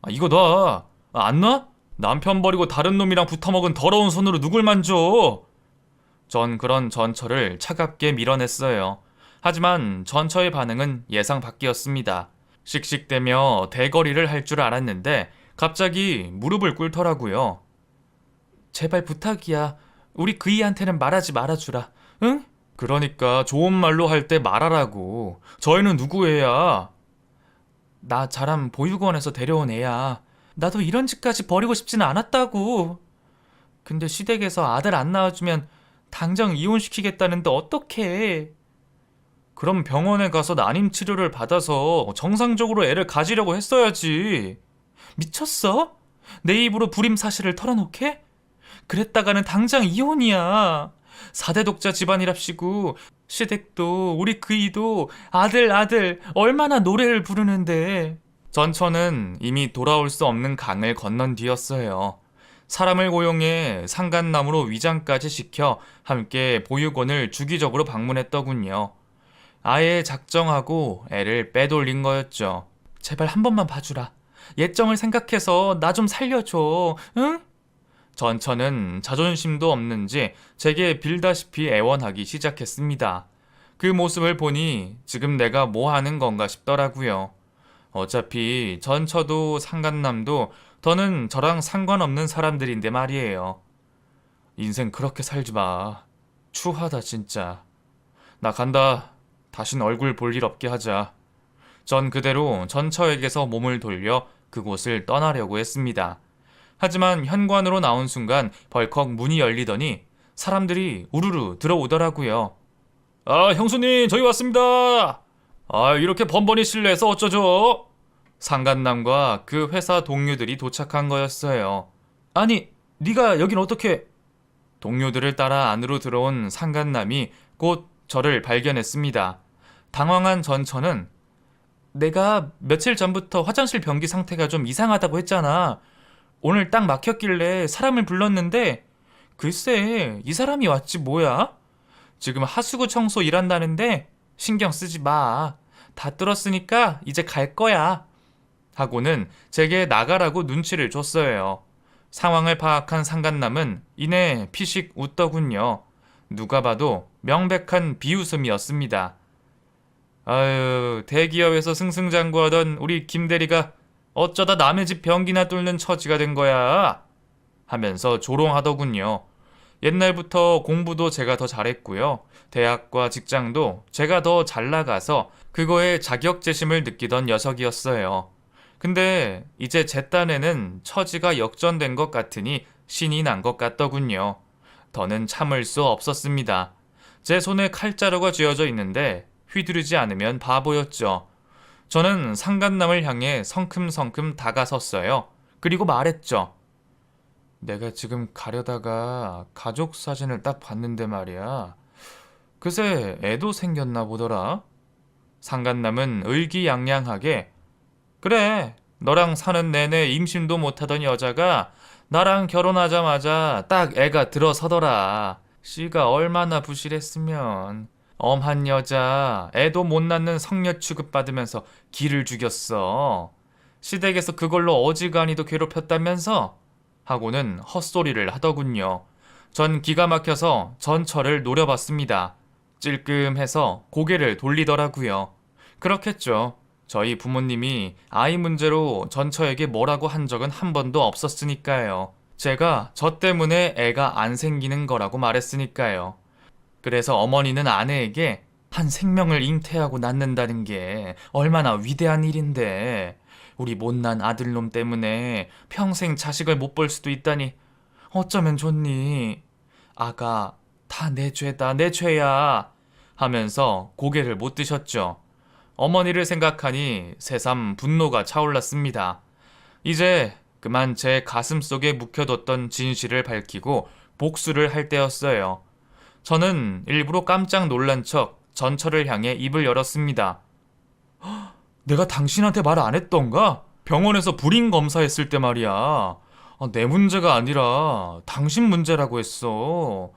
이거 놔. 안 놔? 남편 버리고 다른 놈이랑 붙어먹은 더러운 손으로 누굴 만져? 전 그런 전처를 차갑게 밀어냈어요. 하지만 전처의 반응은 예상 밖이었습니다. 씩씩대며 대거리를 할 줄 알았는데 갑자기 무릎을 꿇더라고요. 제발 부탁이야. 우리 그이한테는 말하지 말아주라. 응? 그러니까 좋은 말로 할 때 말하라고. 저 애는 누구 애야? 나 자람 보육원에서 데려온 애야. 나도 이런 짓까지 버리고 싶지는 않았다고. 근데 시댁에서 아들 안 낳아주면 당장 이혼시키겠다는데 어떡해. 그럼 병원에 가서 난임 치료를 받아서 정상적으로 애를 가지려고 했어야지. 미쳤어? 내 입으로 불임 사실을 털어놓게? 그랬다가는 당장 이혼이야. 4대 독자 집안이랍시고 시댁도 우리 그이도 아들 아들 얼마나 노래를 부르는데. 전처는 이미 돌아올 수 없는 강을 건넌 뒤였어요. 사람을 고용해 상간남으로 위장까지 시켜 함께 보육원을 주기적으로 방문했더군요. 아예 작정하고 애를 빼돌린 거였죠. 제발 한 번만 봐주라. 예정을 생각해서 나 좀 살려줘. 응? 전처는 자존심도 없는지 제게 빌다시피 애원하기 시작했습니다. 그 모습을 보니 지금 내가 뭐 하는 건가 싶더라고요. 어차피 전처도 상간남도 더는 저랑 상관없는 사람들인데 말이에요. 인생 그렇게 살지 마. 추하다 진짜. 나 간다. 다신 얼굴 볼 일 없게 하자. 전 그대로 전처에게서 몸을 돌려 그곳을 떠나려고 했습니다. 하지만 현관으로 나온 순간 벌컥 문이 열리더니 사람들이 우르르 들어오더라고요. 아, 형수님, 저희 왔습니다. 아, 이렇게 번번이 실례해서 어쩌죠? 상간남과 그 회사 동료들이 도착한 거였어요. 아니, 네가 여긴 어떻게? 동료들을 따라 안으로 들어온 상간남이 곧 저를 발견했습니다. 당황한 전처는 내가 며칠 전부터 화장실 변기 상태가 좀 이상하다고 했잖아. 오늘 딱 막혔길래 사람을 불렀는데 글쎄 이 사람이 왔지 뭐야? 지금 하수구 청소 일한다는데 신경 쓰지 마. 다 뚫었으니까 이제 갈 거야. 하고는 제게 나가라고 눈치를 줬어요. 상황을 파악한 상간남은 이내 피식 웃더군요. 누가 봐도 명백한 비웃음이었습니다. 아유, 대기업에서 승승장구하던 우리 김대리가 어쩌다 남의 집 변기나 뚫는 처지가 된 거야? 하면서 조롱하더군요. 옛날부터 공부도 제가 더 잘했고요. 대학과 직장도 제가 더 잘 나가서 그거에 자격지심을 느끼던 녀석이었어요. 근데 이제 제 딴에는 처지가 역전된 것 같으니 신이 난 것 같더군요. 더는 참을 수 없었습니다. 제 손에 칼자루가 쥐어져 있는데 휘두르지 않으면 바보였죠. 저는 상간남을 향해 성큼성큼 다가섰어요. 그리고 말했죠. 내가 지금 가려다가 가족 사진을 딱 봤는데 말이야. 그새 애도 생겼나 보더라. 상간남은 의기양양하게 그래, 너랑 사는 내내 임신도 못하던 여자가 나랑 결혼하자마자 딱 애가 들어서더라. 씨가 얼마나 부실했으면. 엄한 여자, 애도 못 낳는 성녀 취급받으면서 기를 죽였어. 시댁에서 그걸로 어지간히도 괴롭혔다면서? 하고는 헛소리를 하더군요. 전 기가 막혀서 전처를 노려봤습니다. 찔끔해서 고개를 돌리더라고요. 그렇겠죠. 저희 부모님이 아이 문제로 전처에게 뭐라고 한 적은 한 번도 없었으니까요. 제가 저 때문에 애가 안 생기는 거라고 말했으니까요. 그래서 어머니는 아내에게 한 생명을 잉태하고 낳는다는 게 얼마나 위대한 일인데 우리 못난 아들놈 때문에 평생 자식을 못 볼 수도 있다니 어쩌면 좋니? 아가, 다 내 죄다, 내 죄야. 하면서 고개를 못 드셨죠. 어머니를 생각하니 새삼 분노가 차올랐습니다. 이제 그만 제 가슴 속에 묵혀뒀던 진실을 밝히고 복수를 할 때였어요. 저는 일부러 깜짝 놀란 척 전철을 향해 입을 열었습니다. 내가 당신한테 말 안 했던가? 병원에서 불임 검사했을 때 말이야. 내 문제가 아니라 당신 문제라고 했어.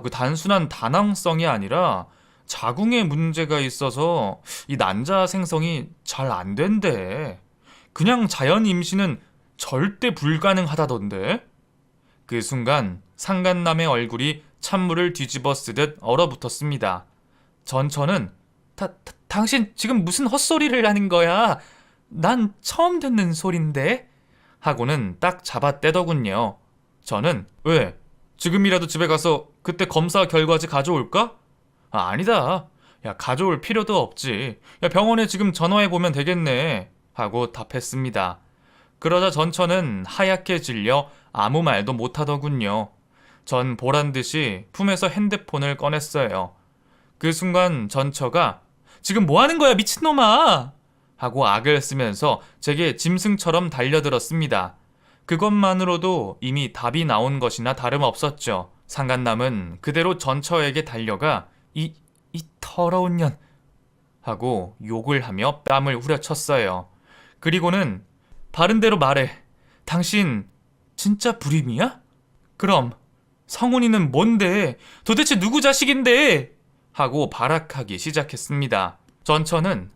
그 단순한 다낭성이 아니라 자궁에 문제가 있어서 이 난자 생성이 잘 안 된대. 그냥 자연 임신은 절대 불가능하다던데? 그 순간 상간남의 얼굴이 찬물을 뒤집어 쓰듯 얼어붙었습니다. 전처는 당신 지금 무슨 헛소리를 하는 거야? 난 처음 듣는 소린데? 하고는 딱 잡아떼더군요. 저는 왜? 지금이라도 집에 가서 그때 검사 결과지 가져올까? 아니다. 야, 가져올 필요도 없지. 야, 병원에 지금 전화해보면 되겠네. 하고 답했습니다. 그러자 전처는 하얗게 질려 아무 말도 못하더군요. 전 보란듯이 품에서 핸드폰을 꺼냈어요. 그 순간 전처가 지금 뭐 하는 거야 미친놈아! 하고 악을 쓰면서 제게 짐승처럼 달려들었습니다. 그것만으로도 이미 답이 나온 것이나 다름없었죠. 상간남은 그대로 전처에게 달려가 이 더러운 년! 하고 욕을 하며 뺨을 후려쳤어요. 그리고는 바른대로 말해. 당신 진짜 불임이야? 그럼 성훈이는 뭔데? 도대체 누구 자식인데? 하고 발악하기 시작했습니다. 전처는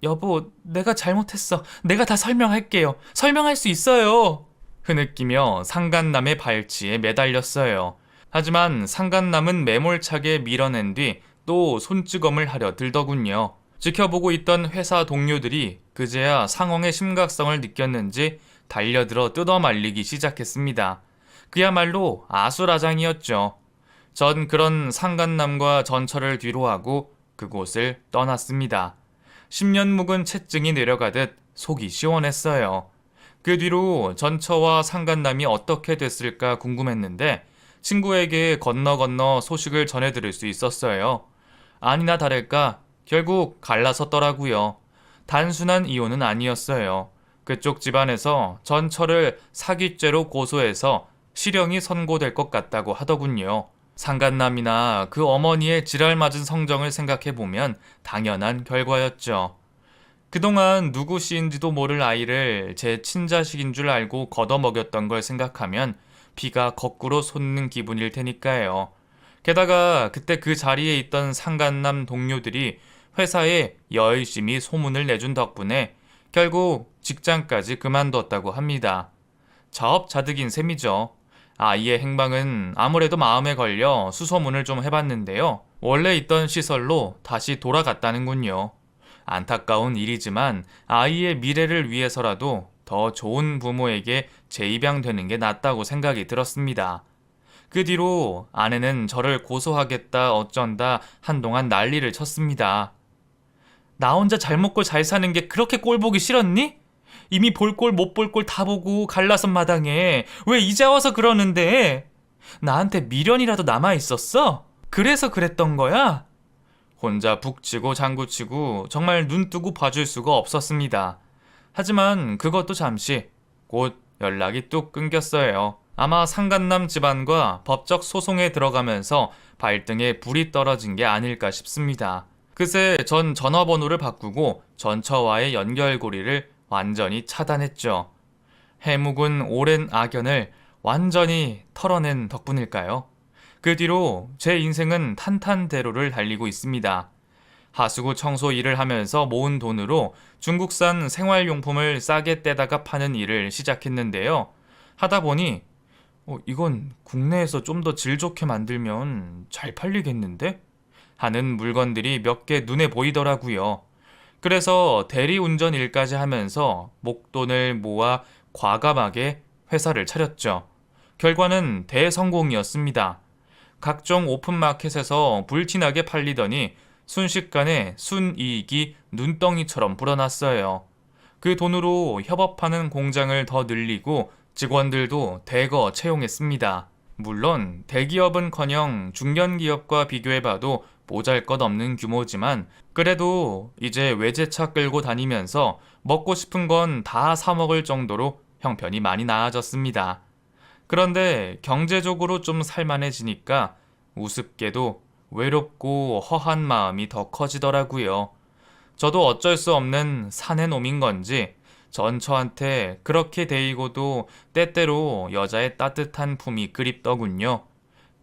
여보, 내가 잘못했어. 내가 다 설명할게요. 설명할 수 있어요. 흐느끼며 상간남의 발치에 매달렸어요. 하지만 상간남은 매몰차게 밀어낸 뒤 또 손찌검을 하려 들더군요. 지켜보고 있던 회사 동료들이 그제야 상황의 심각성을 느꼈는지 달려들어 뜯어말리기 시작했습니다. 그야말로 아수라장이었죠. 전 그런 상간남과 전처를 뒤로하고 그곳을 떠났습니다. 10년 묵은 채증이 내려가듯 속이 시원했어요. 그 뒤로 전처와 상간남이 어떻게 됐을까 궁금했는데 친구에게 건너 소식을 전해들을 수 있었어요. 아니나 다를까 결국 갈라섰더라고요. 단순한 이혼은 아니었어요. 그쪽 집안에서 전처를 사기죄로 고소해서 실형이 선고될 것 같다고 하더군요. 상간남이나 그 어머니의 지랄맞은 성정을 생각해보면 당연한 결과였죠. 그동안 누구시인지도 모를 아이를 제 친자식인 줄 알고 걷어먹였던 걸 생각하면 피가 거꾸로 솟는 기분일 테니까요. 게다가 그때 그 자리에 있던 상간남 동료들이 회사에 열심히 소문을 내준 덕분에 결국 직장까지 그만뒀다고 합니다. 자업자득인 셈이죠. 아이의 행방은 아무래도 마음에 걸려 수소문을 좀 해봤는데요. 원래 있던 시설로 다시 돌아갔다는군요. 안타까운 일이지만 아이의 미래를 위해서라도 더 좋은 부모에게 재입양되는 게 낫다고 생각이 들었습니다. 그 뒤로 아내는 저를 고소하겠다 어쩐다 한동안 난리를 쳤습니다. 나 혼자 잘 먹고 잘 사는 게 그렇게 꼴 보기 싫었니? 이미 볼 꼴 못 볼 꼴 다 보고 갈라선 마당에 왜 이제 와서 그러는데? 나한테 미련이라도 남아있었어? 그래서 그랬던 거야? 혼자 북치고 장구치고 정말 눈 뜨고 봐줄 수가 없었습니다. 하지만 그것도 잠시 곧 연락이 뚝 끊겼어요. 아마 상간남 집안과 법적 소송에 들어가면서 발등에 불이 떨어진 게 아닐까 싶습니다. 그새 전 전화번호를 바꾸고 전처와의 연결고리를 완전히 차단했죠. 해묵은 오랜 악연을 완전히 털어낸 덕분일까요? 그 뒤로 제 인생은 탄탄대로를 달리고 있습니다. 하수구 청소 일을 하면서 모은 돈으로 중국산 생활용품을 싸게 떼다가 파는 일을 시작했는데요. 하다 보니 이건 국내에서 좀 더 질 좋게 만들면 잘 팔리겠는데? 하는 물건들이 몇 개 눈에 보이더라고요. 그래서 대리운전 일까지 하면서 목돈을 모아 과감하게 회사를 차렸죠. 결과는 대성공이었습니다. 각종 오픈마켓에서 불티나게 팔리더니 순식간에 순이익이 눈덩이처럼 불어났어요. 그 돈으로 협업하는 공장을 더 늘리고 직원들도 대거 채용했습니다. 물론 대기업은커녕 중견기업과 비교해봐도 보잘것없는 규모지만 그래도 이제 외제차 끌고 다니면서 먹고 싶은 건 다 사 먹을 정도로 형편이 많이 나아졌습니다. 그런데 경제적으로 좀 살만해지니까 우습게도 외롭고 허한 마음이 더 커지더라고요. 저도 어쩔 수 없는 사내 놈인 건지 전 저한테 그렇게 데이고도 때때로 여자의 따뜻한 품이 그립더군요.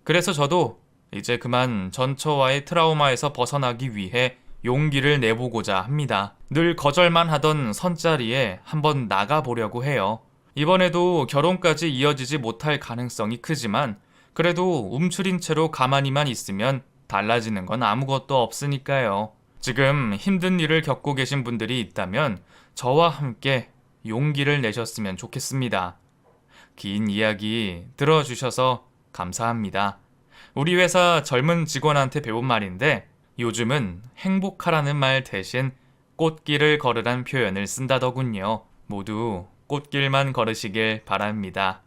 그래서 저도 이제 그만 전처와의 트라우마에서 벗어나기 위해 용기를 내보고자 합니다. 늘 거절만 하던 선자리에 한번 나가보려고 해요. 이번에도 결혼까지 이어지지 못할 가능성이 크지만 그래도 움츠린 채로 가만히만 있으면 달라지는 건 아무것도 없으니까요. 지금 힘든 일을 겪고 계신 분들이 있다면 저와 함께 용기를 내셨으면 좋겠습니다. 긴 이야기 들어주셔서 감사합니다. 우리 회사 젊은 직원한테 배운 말인데 요즘은 행복하라는 말 대신 꽃길을 걸으란 표현을 쓴다더군요. 모두 꽃길만 걸으시길 바랍니다.